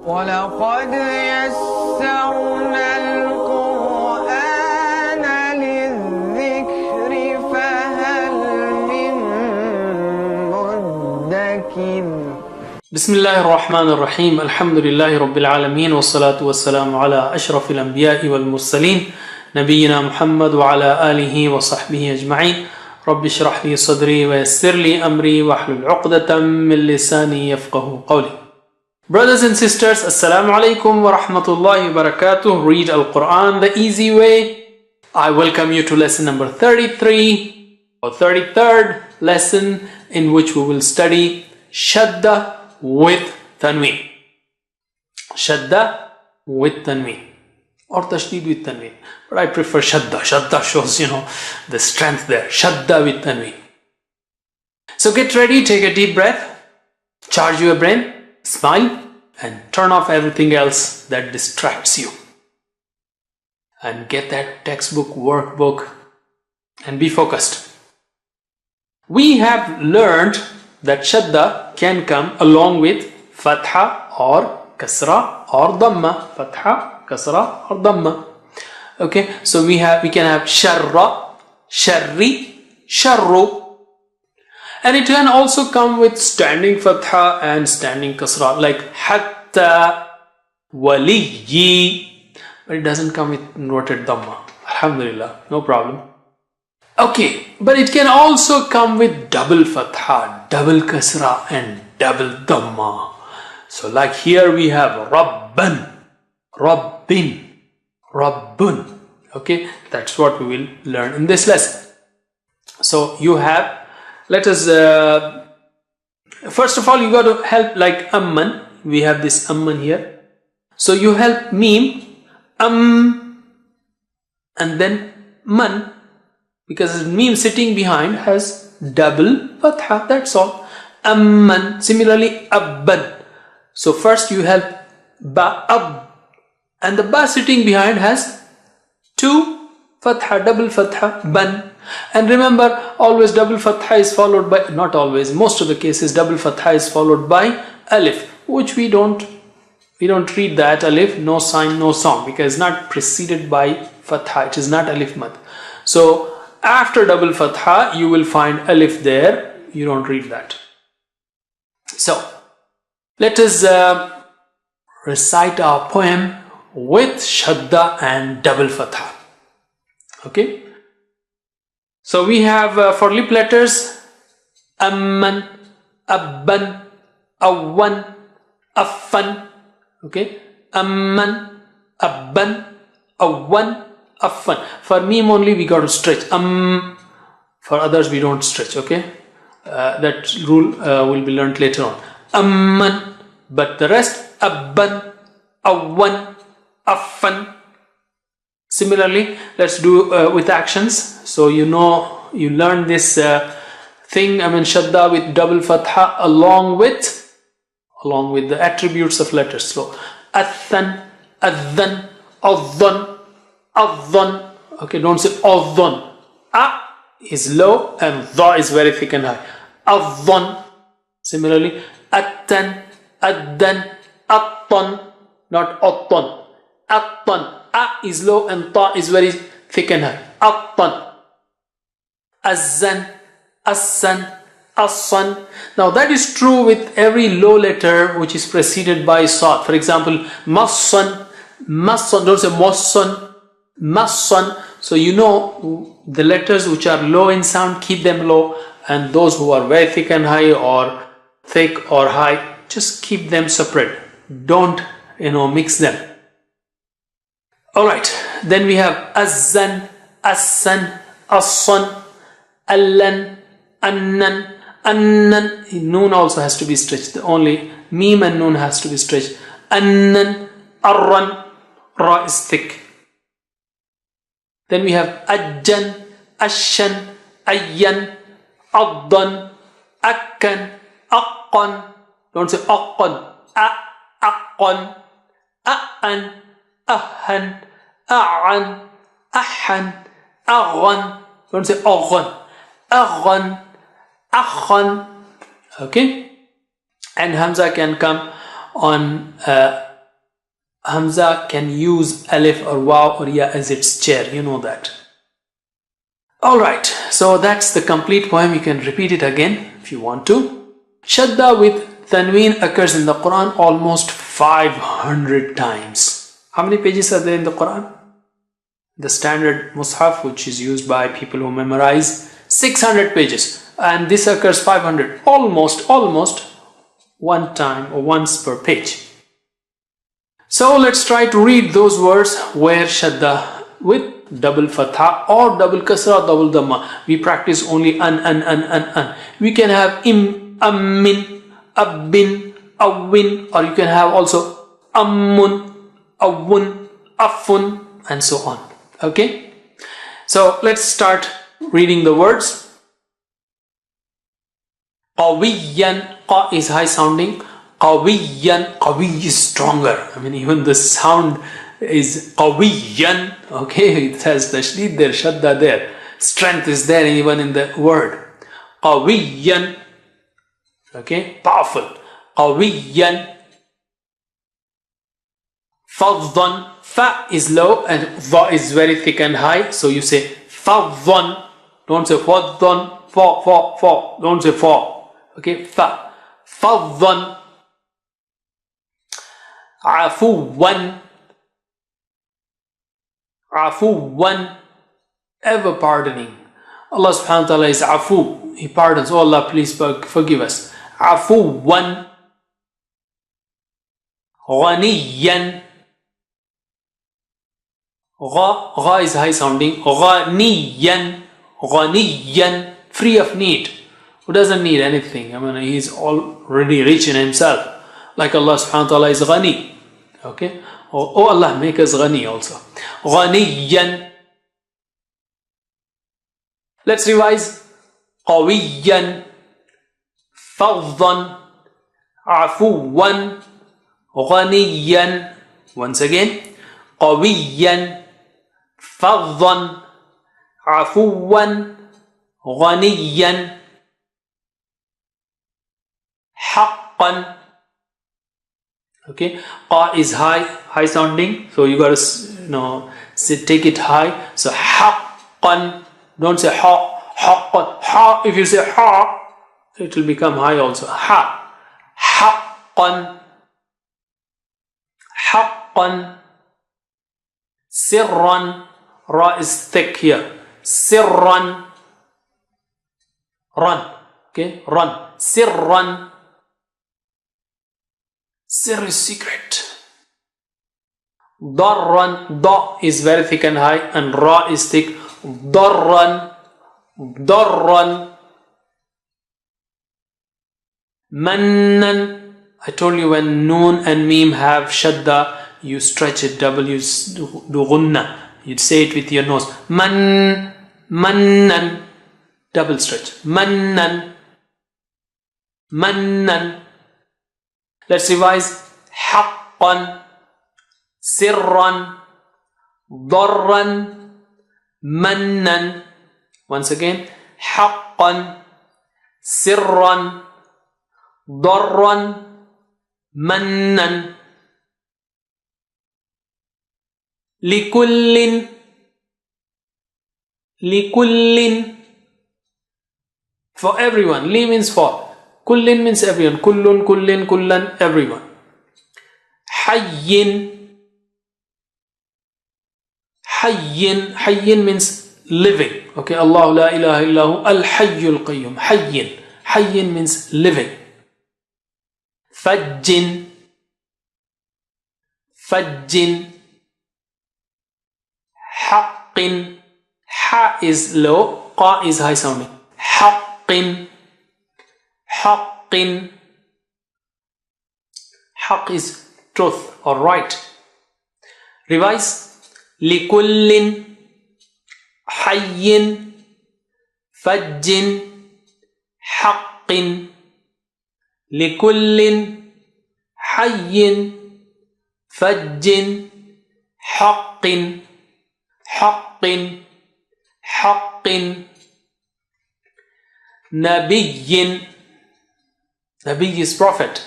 وَلَقَدْ يَسَّرْنَا الْقُرْآنَ لِلذِّكْرِ فَهَلْ مِن مُّدَّكِرٍ. بسم الله الرحمن الرحيم. الحمد لله رب العالمين والصلاة والسلام على أشرف الأنبياء والمرسلين نبينا محمد وعلى آله وصحبه أجمعين. رب اشرح لي صدري ويسر لي أمري واحلل عقدة من لساني يفقه قولي. Brothers and sisters, Assalamu alaikum wa rahmatullahi wa barakatuh. Read Al-Quran the easy way. I welcome you to lesson number 33 or 33rd lesson, in which we will study Shadda with Tanween. Shadda with Tanween or Tashdeed with Tanween. But I prefer Shadda. Shadda shows, the strength there. Shadda with Tanween. So get ready, take a deep breath, charge your brain, smile, and turn off everything else that distracts you. And get that textbook, workbook, and be focused. We have learned that Shadda can come along with Fatha or Kasra or Dhamma. Fatha, Kasra or Dhamma. Okay, so we can have Sharra, Sharri, Sharru. And it can also come with standing Fatha and standing Kasra, like Hatta, Waliyyi. But it doesn't come with inverted Dhamma. Alhamdulillah, no problem. Okay, but it can also come with double Fatha, double Kasra and double Dhamma. So like here we have Rabban, Rabbin, Rabbun. Okay, that's what we will learn in this lesson. So you have, let us, first of all, you got to help like Amman. We have this Amman here. So you help Meme, and then Man, because Meme sitting behind has double Fatha, that's all. Amman. Similarly, Abban. So first you help Ba, Ab, and the Ba sitting behind has two Fatha, double Fatha, Ban. And remember, always double Fatha is followed by, not always, most of the cases double Fatha is followed by Alif, which we don't read that Alif, no sign, no song, because it's not preceded by Fatha, it is not Alif Mad. So after double Fatha, you will find Alif there, you don't read that. So let us recite our poem with Shadda and double Fatha. Okay? So we have for lip letters Amman, Abban, Awwan, Affan. Okay? Amman, Abban, Awwan, Affan. For Meme only we got to stretch. For others we don't stretch. Okay? That rule will be learnt later on. Amman. But the rest, Abban, Awwan, Affan. Similarly, let's do with actions. So you learn this thing, Shadda with double Fatha along with the attributes of letters. So Athan, Adhan, Adhan, Adhan. Okay, don't say Adhan. A is low and Dha is very thick and high. Adhan. Similarly, Attan, Addan, Attan, not Attan. Attan. A is low and Ta is very thick and high. Attan. Azzan, Assan, Assan. Now that is true with every low letter which is preceded by Sad. For example, Massan, Massan, don't say Massan, Massan. So the letters which are low in sound, keep them low, and those who are very thick and high or thick or high, just keep them separate. Don't mix them. Alright, then we have Azzan, Assan, Assan, Allan, Annan, Annan. Noon also has to be stretched. Only Meme and Noon has to be stretched. Annan, Arran, Ra is thick. Then we have Ajjan, Ashan, Ayyan, Addan, Akkan, Aqqan. Don't say Aqqan. Aqqan, A'an, Ahan, A'an, Ahan, Aghan. Don't say Aghan. Aghan, Akhan. Okay? And Hamza can come on Hamza can use alif or waw or ya as its chair. You know that. Alright, so that's the complete poem. You can repeat it again if you want to. Shadda with tanween occurs in the Quran almost 500 times. How many pages are there in the Quran? The standard Mus'haf, which is used by people who memorize, 600 pages. And this occurs 500. Almost one time or once per page. So let's try to read those words where Shadda with double fatha or double kasra, double dhamma. We practice only an. We can have im, ammin, abbin, awwin, or you can have also ammun, awwun, affun, and so on. Okay? So let's start reading the words. Qawiyan, qa is high sounding. Qawiyan, qawi is stronger. I mean, even the sound is qawiyan. Okay, it has tashdid there, shadda there. Strength is there even in the word. Qawiyan. Okay, powerful. Qawiyan. Faddan. Fa is low and dha is very thick and high. So you say faddan. Don't say faddan. Fa. Don't say fa. Okay, fa. Faddan. Afuwan. Afuwan, ever pardoning. Allah subhanahu wa ta'ala is afu. He pardons. Oh Allah, please forgive us. Afuwan. Ghaniyan. Gha is high sounding. Ghaniyan. Ghaniyan, free of need. Who doesn't need anything? I mean, he is already rich in himself. Like Allah subhanahu wa ta'ala is ghani. Okay? Oh Allah, make us ghani also. Ghaniyan. Let's revise. Qawiyan. Faddan. Afuwan. Ghaniyan. Once again. Qawiyan. Faddan. Afuwan. Ghaniyan. Haqqan. Okay, qa is high sounding, so you got to take it high. So haqqan, don't say ha, haqqan, ha. If you say ha, it will become high also. Ha, haqqan, haqqan. Sirran, ra is thick here. Sirran, run. Okay, run. Sirran. Sir is secret. Darran, da is very thick and high, and ra is thick. Darran, darran. Mannan. I told you when noon and mim have shadda, you stretch it double, you do gunna. You'd say it with your nose. Mannan. Double stretch. Mannan. Mannan. Let's revise. Haqqan, sirran, darran, mannan. Once again. Haqqan, sirran, darran, mannan. Likullin. Likullin. For everyone. Li means for. Kullin means everyone. Kullun, kullin, kullan, everyone. Hayyin. Hayyin. Hayyin means living. Okay, Allah la ilaha illahu al-hayyul qayyum. Hayyin. Hayyin means living. Fajjin. Fajjin. Haqqin. Ha is low, qa is high sounding. Haqqin. Haqqin. Haqq is truth or right. Revise. Likullin. Hayyin. Fajjin. Haqqin. Likullin. Hayyin. Fajjin. Haqqin. Haqqin. Haqqin. Nabiyyin. Nabi is prophet.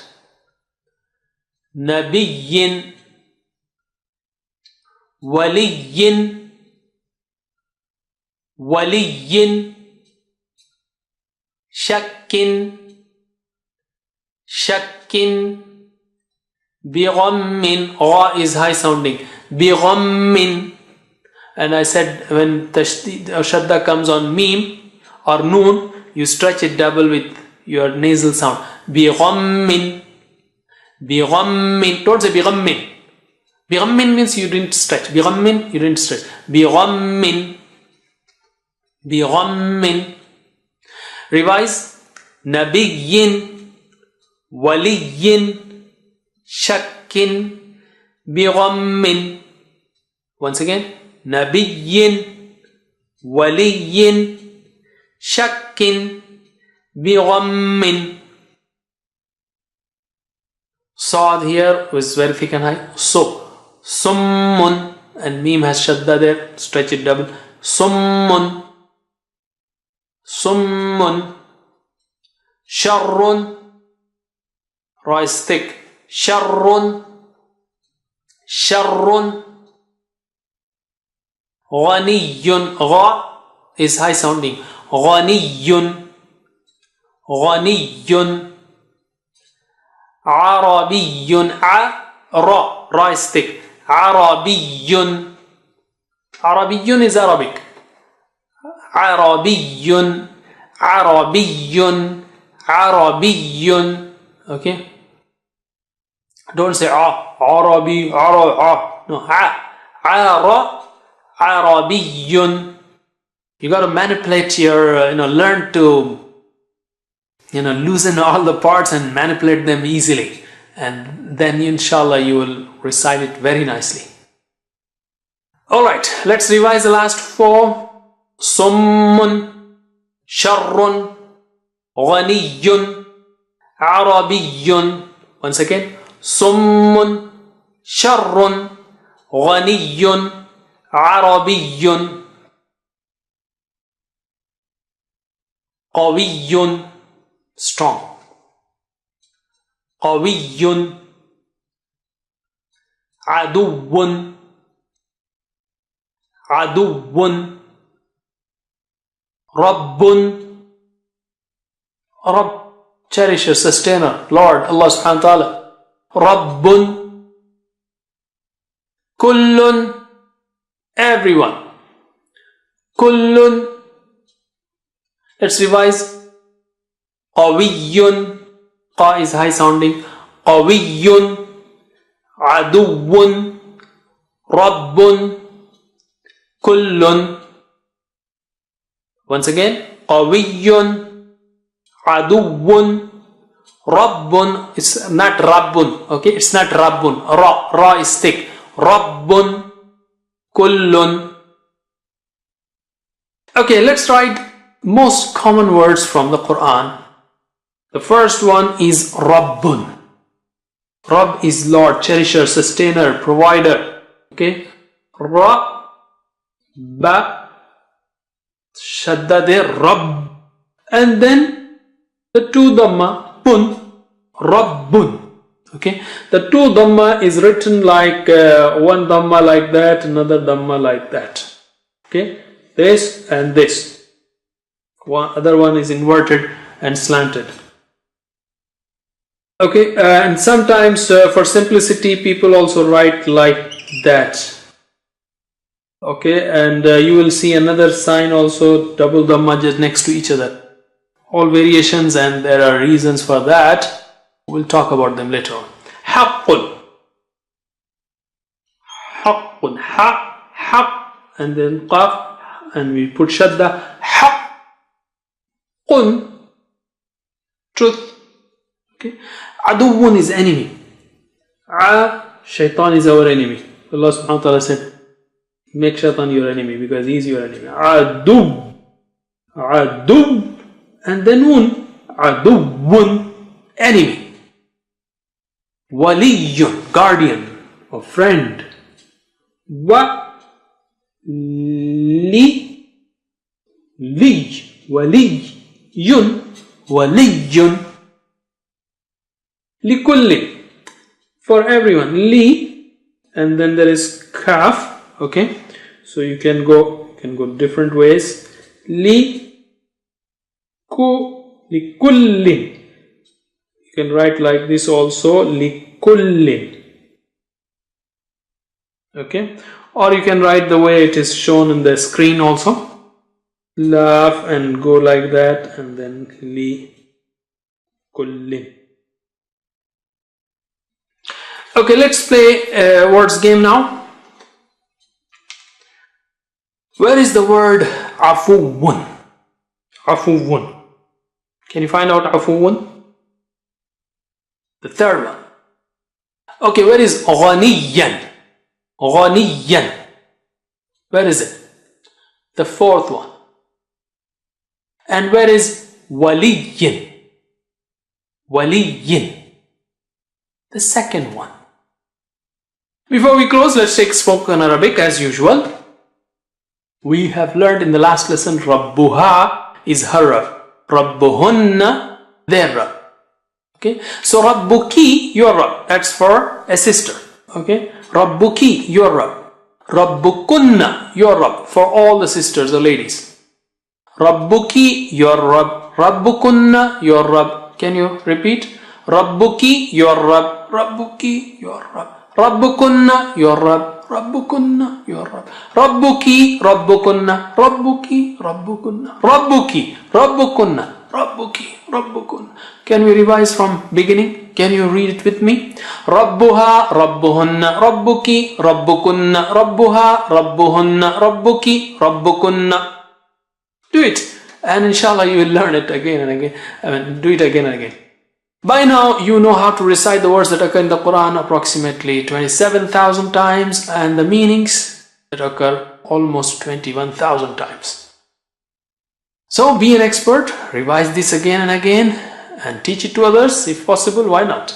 Nabiyyin. ولي ولي شك شك بغم غا is high sounding بغم. And I said when shadda comes on meme or noon, you stretch it double with your nasal sound. بغم بغم. Don't say بغم. بغم means you didn't stretch. بغم you didn't stretch. بغم بغم. Revise. نبي ولي شك بغم. Once again. نبي ولي شك بغم. Saad here was very thick and high. So summun, and meme has shadda there, stretch it double. Summun summun. Sharrun, ra is thick. Sharrun sharrun. Ghaniyun, gha is high sounding. Ghaniyun ghaniyun. Arabiyyun, ra is thick. Arabiyyun. Arabiyyun is Arabic. Arabiyyun Arabiyyun Arabiyyun. Okay, don't say Arabi no, Arabiyyun. You got to manipulate your learn to loosen all the parts and manipulate them easily, and then inshallah you will recite it very nicely. Alright, let's revise the last four. Summun, Sharrun, Ghaniyun, Arabiyyun. Once again. Summun, Sharrun, Ghaniyun, Arabiyyun. Qawiyyun, strong. Qawiyyun. Aduwwun, Aduwwun. Rabbun, Rabb, cherisher, sustainer, Lord, Allah subhanahu wa ta'ala. Rabbun. Kullun, everyone. Kullun. Let's revise. Qawiyyun, qa is high sounding. Qawiyyun. Aduwwun. Rabbun. Kullun. Once again. Qawiyyun. Aduwwun. Rabbun. It's not Rabbun. Okay, it's not Rabbun. Ra is thick. Rabbun. Kullun. Okay, let's write most common words from the Quran. The first one is Rabbun. Rabb is Lord, cherisher, sustainer, provider. Okay. Ra, ba, shadda there, Rabb. And then the two dhamma, bun, Rabbun. Okay. The two dhamma is written like one dhamma like that, another dhamma like that. Okay. This and this. Other one is inverted and slanted. Okay, and sometimes for simplicity people also write like that. Okay, and you will see another sign also, double dhamma just next to each other. All variations, and there are reasons for that. We'll talk about them later on. Haqqun. Haqqun. Ha, and then qaf, and we put shadda. Haqqun. Truth. Okay. Aduwwun is enemy. Shaitan is our enemy. Allah subhanahu wa ta'ala said, make shaitan your enemy because he is your enemy. Adub. Adub. And then nun. Aduwwun. Enemy. Waliyun. Guardian. Or friend. Wa. Li. Li. Waliyun. Waliyun. Likulli, for everyone. Li, and then there is kaf Okay, so you can go different ways. Likullin. You can write like this also, likullin. Okay, or you can write the way it is shown in the screen also. Laugh and go like that, and then likullin. Okay, let's play a words game now. Where is the word afuwun? Afuwun. Can you find out afuwun? The third one. Okay, where is ghaniyan? Ghaniyan. Where is it? The fourth one. And where is waliyin? Waliyin. The second one. Before we close, let's take spoken Arabic as usual. We have learned in the last lesson, Rabbuha is her Rabb. Rabbuhunna, their Rabb. Okay, so Rabbuki, your Rabb. That's for a sister. Okay, Rabbuki, your Rabb. Rabbukunna, your Rabb. For all the sisters, the ladies. Rabbuki, your Rabb. Rabbukunna, your Rabb. Can you repeat? Rabbuki, your Rabb. Rabbuki, your Rabb. Rabbukunna, your Rabb. Rabbukunna, your Rabb. Rabbuki, Rabbukunna. Rabbuki, Rabbukunna. Rabbuki, Rabbukunna. Rabbuki, Rabbukunna. Can we revise from beginning? Can you read it with me? Rabbuha, Rabbuhunna. Rabbuki, Rabbukunna. Rabbuha, Rabbuhunna. Rabbuki, Rabbukunna. Do it, and inshallah you will learn it again and again. Do it again and again. By now you know how to recite the words that occur in the Quran approximately 27,000 times, and the meanings that occur almost 21,000 times. So be an expert, revise this again and again, and teach it to others if possible. Why not?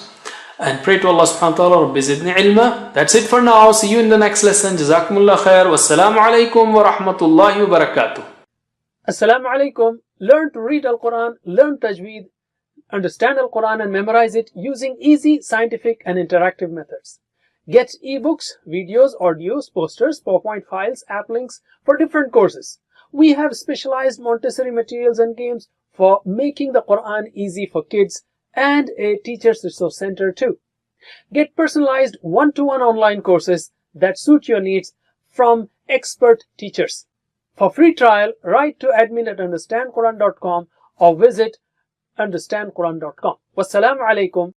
And pray to Allah subhanahu wa ta'ala, Rabbi zidni ilma. That's it for now. See you in the next lesson. Jazakumullah khair. Wassalamu alaikum wa rahmatullahi wa barakatuh. Assalamu alaikum. Learn to read Al-Quran, learn Tajweed, understand Al-Quran and memorize it using easy, scientific and interactive methods. Get ebooks, videos, audios, posters, PowerPoint files, app links for different courses. We have specialized Montessori materials and games for making the Quran easy for kids, and a teacher's resource center too. Get personalized one-to-one online courses that suit your needs from expert teachers. For free trial, write to admin@understandquran.com or visit understandquran.com. Wassalamu alaikum